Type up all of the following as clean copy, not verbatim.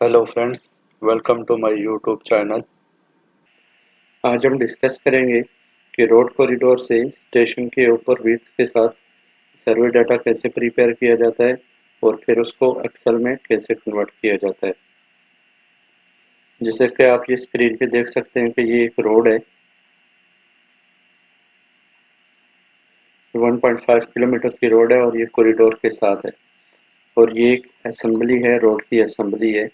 Hello friends, welcome to my YouTube channel. आज हम discuss करेंगे कि रोड कॉरिडोर से स्टेशन के ऊपर विड्थ के साथ सर्वे डाटा कैसे प्रिपेयर किया जाता है और फिर उसको एक्सेल में कैसे कन्वर्ट किया जाता है। जैसे कि आप ये स्क्रीन पे देख सकते हैं कि ये एक रोड है, 1.5 किलोमीटर की रोड है और ये कॉरिडोर के साथ है। और ये एक असेंबली है, रोड की असेंबली है।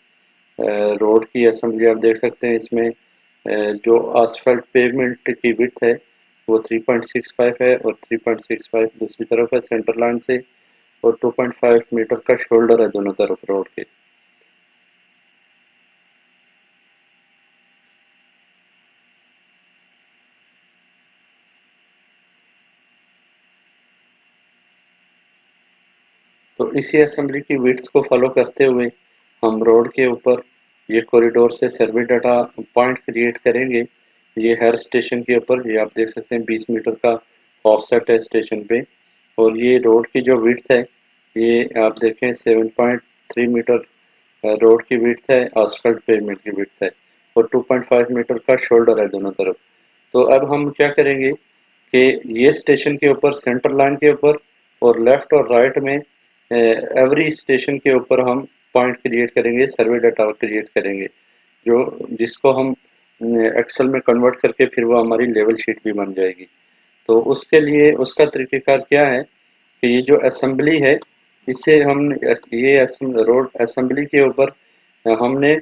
रोड की असेंबली आप देख सकते हैं इसमें जो आसफल्ट पेवमेंट की विड्थ है वो 3.65 है और 3.65 दूसरी तरफ है सेंटर लाइन से, और 2.5 मीटर का शोल्डर है दोनों तरफ रोड के। तो इसी असेंबली की विड्थ को फॉलो करते हुए हम रोड के ऊपर ये कॉरिडोर से सर्वे डाटा पॉइंट क्रिएट करेंगे। ये हर स्टेशन के ऊपर ये आप देख सकते हैं 20 मीटर का ऑफसेट है स्टेशन पे। और ये रोड की जो विड्थ है ये आप देखें 7.3 मीटर रोड की विड्थ है, आसफल्ट पेवमेंट की विड्थ है, और 2.5 मीटर का शोल्डर है दोनों तरफ। तो अब हम क्या करेंगे कि ये स्टेशन के ऊपर सेंटर लाइन के ऊपर और लेफ्ट और राइट में एवरी स्टेशन के ऊपर हम पॉइंट क्रिएट करेंगे, सर्वे डाटा क्रिएट करेंगे, जो जिसको हम एक्सेल में कन्वर्ट करके फिर वो हमारी लेवल शीट भी बन जाएगी। तो उसके लिए उसका तरीक़ेकार क्या है कि ये जो असेंबली है इससे हम ये रोड असेंबली के ऊपर हमने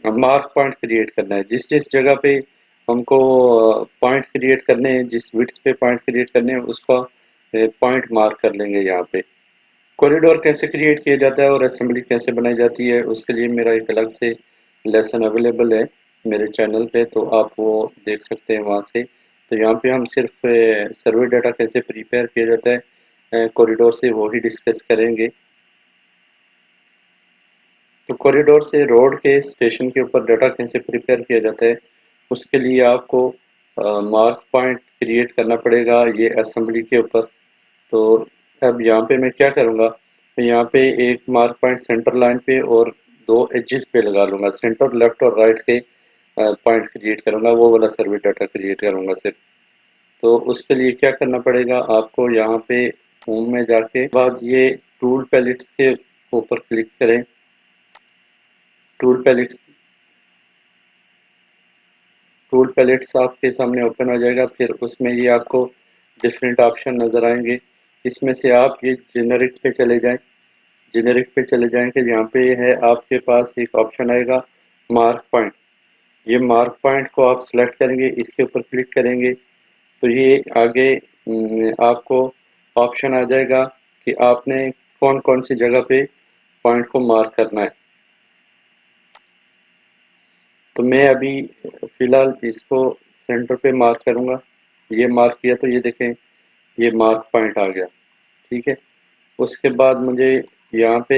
मार्क पॉइंट क्रिएट करना है। जिस जिस जगह पे हमको पॉइंट क्रिएट करने हैं, जिस विड्थ पे पॉइंट क्रिएट करने हैं उसका पॉइंट मार्क कर लेंगे यहाँ पे। कॉरिडोर कैसे क्रिएट किया जाता है और असेंबली कैसे बनाई जाती है उसके लिए मेरा एक अलग से लेसन अवेलेबल है मेरे चैनल पे, तो आप वो देख सकते हैं वहाँ से। तो यहाँ पे हम सिर्फ सर्वे डाटा कैसे प्रिपेयर किया जाता है कॉरिडोर से वो ही डिस्कस करेंगे। तो कॉरिडोर से रोड के स्टेशन के ऊपर डाटा कैसे प्रिपेयर किया जाता है उसके लिए आपको मार्क पॉइंट क्रिएट करना पड़ेगा ये असेंबली के ऊपर। तो अब यहाँ पे मैं क्या करूँगा, मैं यहाँ पे एक मार्क पॉइंट सेंटर लाइन पे और दो एजेस पे लगा लूँगा, सेंटर लेफ्ट और राइट के पॉइंट क्रिएट करूँगा, वो वाला सर्वे डाटा क्रिएट करूँगा सिर्फ। तो उसके लिए क्या करना पड़ेगा आपको, यहाँ पे होम में जाके बाद ये टूल पैलेट्स के ऊपर क्लिक करें। टूल पैलेट्स टूल पैलेट्स आपके सामने ओपन हो जाएगा, फिर उसमें ये आपको डिफरेंट ऑप्शन नज़र आएंगे। इसमें से आप ये जेनरिक पे चले जाएं। जेनरिक पे चले जाएंगे, यहाँ पे है आपके पास एक ऑप्शन आएगा मार्क पॉइंट। ये मार्क पॉइंट को आप सिलेक्ट करेंगे, इसके ऊपर क्लिक करेंगे तो ये आगे आपको ऑप्शन आ जाएगा कि आपने कौन कौन सी जगह पे पॉइंट को मार्क करना है। तो मैं अभी फ़िलहाल इसको सेंटर पे मार्क करूँगा। ये मार्क किया तो ये देखें ये मार्क पॉइंट आ गया, ठीक है। उसके बाद मुझे यहाँ पे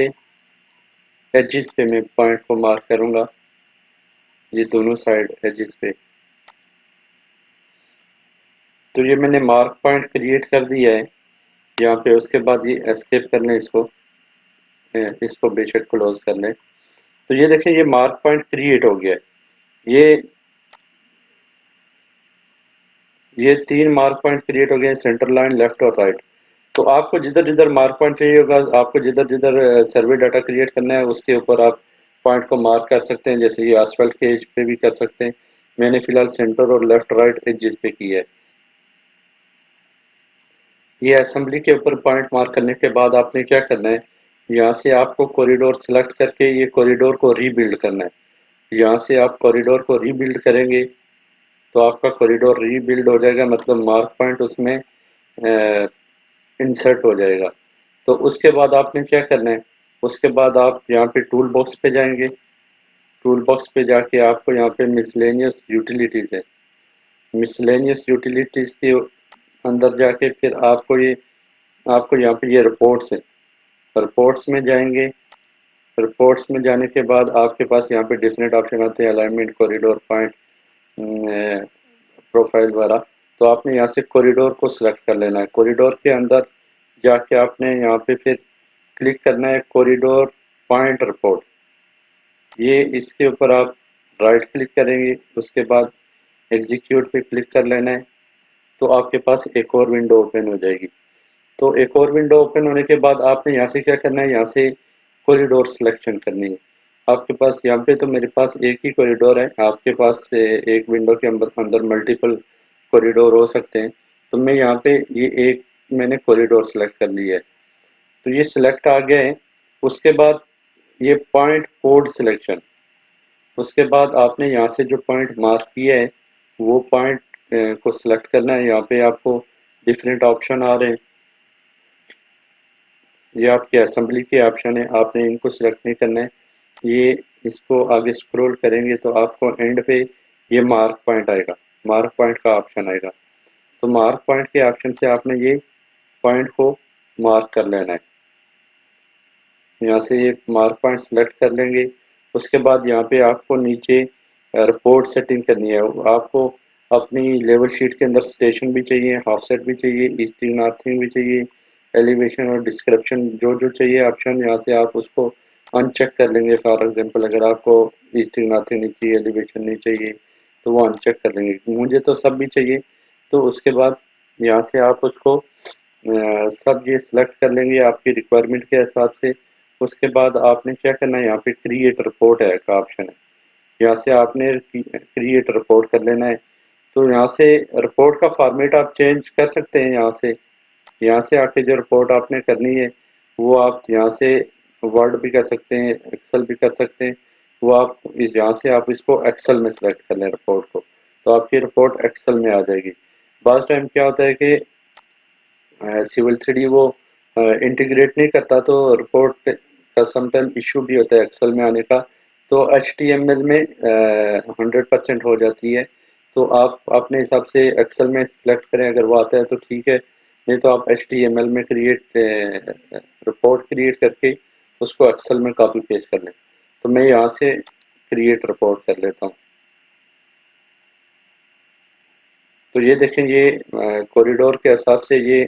एजेस पे मैं पॉइंट को मार्क करूँगा, ये दोनों साइड एजेस पे। तो ये मैंने मार्क पॉइंट क्रिएट कर दिया है यहाँ पे। उसके बाद ये एस्केप कर लें इसको, इसको बेशक क्लोज कर लें। तो ये देखें ये मार्क पॉइंट क्रिएट हो गया है। ये 3 मार्क पॉइंट क्रिएट हो गए, सेंटर लाइन, लेफ्ट और राइट। तो आपको जिधर जिधर मार्क पॉइंट चाहिए होगा, आपको जिधर जिधर सर्वे डाटा क्रिएट करना है उसके ऊपर आप पॉइंट को मार्क कर सकते हैं। जैसे ये आसफल्ट के एज पे भी कर सकते हैं, मैंने फिलहाल सेंटर और लेफ्ट राइट एजेस पे किया है। ये असेंबली के ऊपर पॉइंट मार्क करने के बाद आपने क्या करना है, यहाँ से आपको कॉरिडोर सेलेक्ट करके ये कॉरिडोर को रीबिल्ड करना है। यहाँ से आप कॉरिडोर को रीबिल्ड करेंगे तो आपका कॉरिडोर रीबिल्ड हो जाएगा, मतलब मार्क पॉइंट उसमें इंसर्ट हो जाएगा। तो उसके बाद आपने क्या करना है, उसके बाद आप यहाँ पे टूल बॉक्स पे जाएंगे। टूल बॉक्स पे जाके आपको यहाँ पे मिसलेनियस यूटिलिटीज़ है, मिसलेनियस यूटिलिटीज़ के अंदर जाके फिर आपको यहाँ पे ये रिपोर्ट्स है, रिपोर्ट्स में जाएंगे। रिपोर्ट्स में जाने के बाद आपके पास यहाँ पे डिफरेंट ऑप्शन आते हैं, अलाइनमेंट, कॉरिडोर पॉइंट, प्रोफाइल वगैरह। तो आपने यहाँ से कॉरिडोर को सिलेक्ट कर लेना है। कॉरिडोर के अंदर जाके आपने यहाँ पे फिर क्लिक करना है कॉरिडोर पॉइंट रिपोर्ट। ये इसके ऊपर आप राइट क्लिक करेंगे, उसके बाद एग्जीक्यूट पे क्लिक कर लेना है, तो आपके पास एक और विंडो ओपन हो जाएगी। तो एक और विंडो ओपन होने के बाद आपने यहाँ से क्या करना है, यहाँ से कॉरिडोर सिलेक्शन करनी है। आपके पास यहाँ पे तो मेरे पास एक ही कॉरिडोर है, आपके पास एक विंडो के अंदर अंदर मल्टीपल कॉरिडोर हो सकते हैं। तो मैं यहाँ पे ये एक मैंने कॉरिडोर सेलेक्ट कर लिया है, तो ये सिलेक्ट आ गया है। उसके बाद ये पॉइंट कोड सिलेक्शन, उसके बाद आपने यहाँ से जो पॉइंट मार्क किया है वो पॉइंट को सिलेक्ट करना है। यहाँ पे आपको डिफरेंट ऑप्शन आ रहे हैं, ये आपके असेंबली के ऑप्शन है, आपने इनको सिलेक्ट नहीं करना है। ये इसको आगे स्क्रॉल करेंगे तो आपको एंड पे ये मार्क पॉइंट आएगा, मार्क पॉइंट का ऑप्शन आएगा। तो मार्क पॉइंट के ऑप्शन से आपने ये पॉइंट को मार्क कर लेना है। यहाँ से ये मार्क पॉइंट सेलेक्ट कर लेंगे। उसके बाद यहाँ पे आपको नीचे रिपोर्ट सेटिंग करनी है। आपको अपनी लेवल शीट के अंदर स्टेशन भी चाहिए, हाफ सेट भी चाहिए, ईस्टिंग नॉर्थिंग भी चाहिए, एलिवेशन और डिस्क्रिप्शन जो जो चाहिए ऑप्शन, यहाँ से आप उसको अनचेक कर लेंगे। फॉर एग्जांपल अगर आपको ईस्टिंग नॉर्थिंग नहीं चाहिए, एलिवेशन नहीं चाहिए, तो वो अनचेक कर लेंगे। मुझे तो सब भी चाहिए, तो उसके बाद यहाँ से आप उसको सब ये सिलेक्ट कर लेंगे आपकी रिक्वायरमेंट के हिसाब से। उसके बाद आपने क्या करना है, यहाँ पे क्रिएट रिपोर्ट है का ऑप्शन है, यहाँ से आपने क्रिएट रिपोर्ट कर लेना है। तो यहाँ से रिपोर्ट का फॉर्मेट आप चेंज कर सकते हैं। यहाँ से आके जो रिपोर्ट आपने करनी है वो आप यहाँ से वर्ड भी कर सकते हैं, एक्सेल भी कर सकते हैं। वो आप इस यहाँ से आप इसको एक्सेल में सेलेक्ट कर लें रिपोर्ट को, तो आपकी रिपोर्ट एक्सेल में आ जाएगी। बाद टाइम क्या होता है कि सिविल 3D वो इंटीग्रेट नहीं करता, तो रिपोर्ट का समटाइम इशू भी होता है एक्सेल में आने का। तो HTML में 100% हो जाती है। तो आप अपने हिसाब से एक्सेल में सिलेक्ट करें, अगर वो आता है तो ठीक है, नहीं तो आप HTML में रिपोर्ट क्रिएट करके उसको एक्सेल में कॉपी पेस्ट कर लें। तो मैं यहाँ से क्रिएट रिपोर्ट कर लेता हूँ। तो ये देखें, ये कॉरिडोर के हिसाब से ये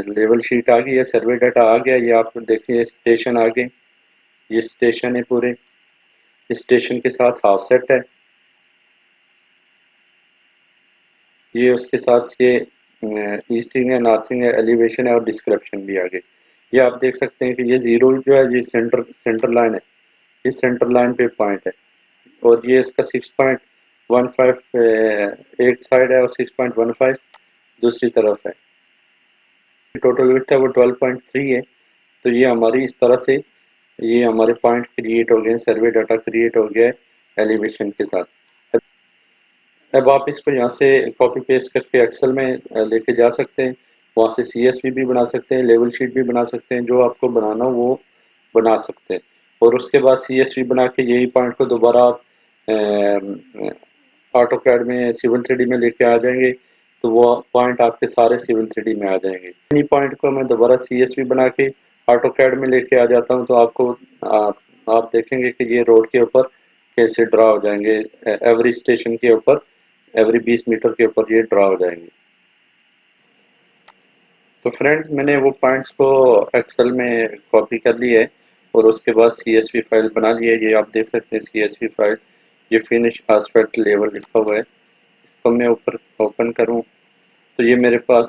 लेवल शीट आ गई है, सर्वे डाटा आ गया। ये आप देखिए स्टेशन आ गए, ये स्टेशन है पूरे, स्टेशन के साथ हाफ सेट है, ये उसके साथ ये ईस्टिंग है, नॉर्थिंग है, एलिवेशन है और डिस्क्रिप्शन भी आ गई। ये आप देख सकते हैं कि ये जीरो जो है ये सेंटर लाइन है, ये सेंटर लाइन पे पॉइंट है। और ये इसका 6.15 एक साइड है और 6.15 दूसरी तरफ है। टोटल विड्थ है वो 12.3 है। तो ये हमारी इस तरह से ये हमारे पॉइंट क्रिएट हो गए हैं, सर्वे डाटा क्रिएट हो गया है एलिवेशन के साथ। अब आप इसको यहाँ से कॉपी पेस्ट करके एक्सेल में लेके जा सकते हैं, वहाँ से CSV भी बना सकते हैं, लेवल शीट भी बना सकते हैं, जो आपको बनाना हो वो बना सकते हैं। और उसके बाद CSV बना के यही पॉइंट को दोबारा आप ऑटोकैड में सिविल 3D में लेके आ जाएंगे, तो वो पॉइंट आपके सारे सिविल 3D में आ जाएंगे। इन्हीं पॉइंट को मैं दोबारा CSV बना के ऑटोकैड में लेके आ जाता हूँ, तो आपको आप देखेंगे कि ये रोड के ऊपर कैसे ड्रा हो जाएंगे, एवरी स्टेशन के ऊपर, एवरी 20 मीटर के ऊपर ये ड्रा हो जाएंगे। तो फ्रेंड्स, मैंने वो पॉइंट्स को एक्सेल में कॉपी कर लिया है और उसके बाद CSV फाइल बना लिया है। ये आप देख सकते हैं CSV फाइल, ये फिनिश आस्पेक्ट लेवल लिखा हुआ है। इसको मैं ऊपर ओपन करूं तो ये मेरे पास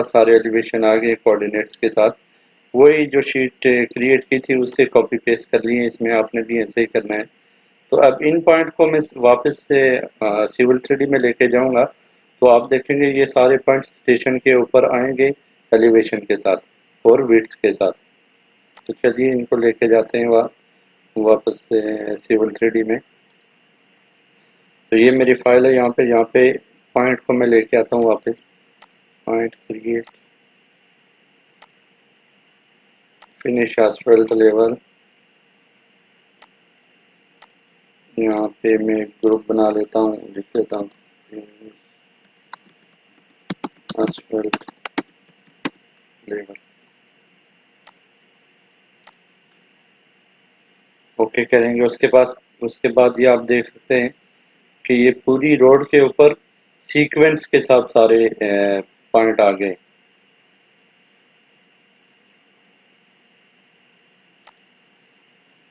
सारे एलिवेशन आ गए कोऑर्डिनेट्स के साथ। वही जो शीट क्रिएट की थी उससे कॉपी पेस्ट कर लिए, इसमें आपने भी ऐसे ही करना है। तो अब इन पॉइंट को मैं वापस से सिविल 3D में लेके जाऊंगा, तो आप देखेंगे ये सारे पॉइंट स्टेशन के ऊपर आएंगे एलिवेशन के साथ और विड्थ के साथ। तो चलिए इनको लेके जाते हैं वापस से सिविल 3D में। तो ये मेरी फाइल है, यहाँ पे पॉइंट को मैं लेके आता हूँ वापस। Point create, finish asphalt level, यहाँ पे मैं ग्रुप बना लेता हूँ, लिख लेता हूँ एस्फाल्ट लेवल। ओके करेंगे, उसके बाद ये आप देख सकते हैं कि ये पूरी रोड के ऊपर सीक्वेंस के साथ सारे पॉइंट आ गए।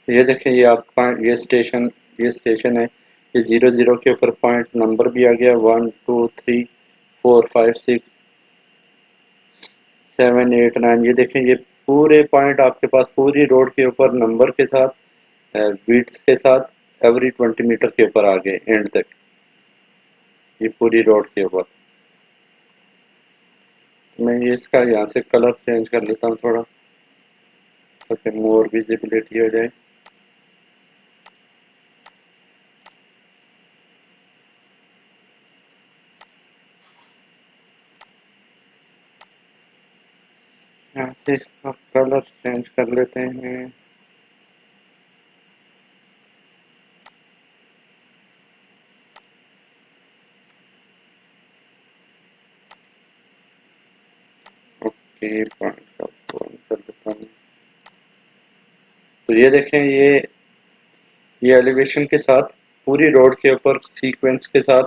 ये देखें, ये आपका ये स्टेशन है। ये 00 के ऊपर पॉइंट नंबर भी आ गया, 1 2 3 4 5 6 7 8 9। ये देखें, ये पूरे पॉइंट आपके पास पूरी रोड के ऊपर नंबर के साथ, बीट्स के साथ एवरी 20 मीटर के ऊपर आ गए एंड तक, ये पूरी रोड के ऊपर। तो मैं ये इसका यहाँ से कलर चेंज कर लेता हूँ थोड़ा, ताकि मोर विजिबिलिटी हो जाए। यहाँ से इसका कलर चेंज कर लेते हैं। ओके, पॉइंट का पॉइंट कर लेता हूँ। तो ये देखें, ये एलिवेशन के साथ पूरी रोड के ऊपर सीक्वेंस के साथ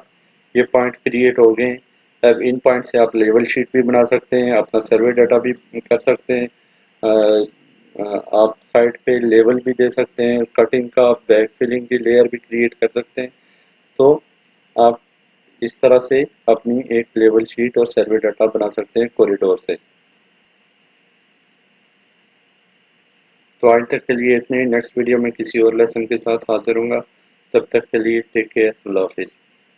ये पॉइंट क्रिएट हो गए। अब इन पॉइंट से आप लेवल शीट भी बना सकते हैं, अपना सर्वे डाटा भी कर सकते हैं। आप साइड पे लेवल भी दे सकते हैं, कटिंग का बैक फिलिंग की लेयर भी क्रिएट कर सकते हैं। तो आप इस तरह से अपनी एक लेवल शीट और सर्वे डाटा बना सकते हैं कॉरिडोर से। तो आज तक के लिए इतने ही। नेक्स्ट वीडियो में किसी और लेसन के साथ हाजिर होऊंगा। तब तक के लिए टेक केयर, अल्लाह हाफिज़।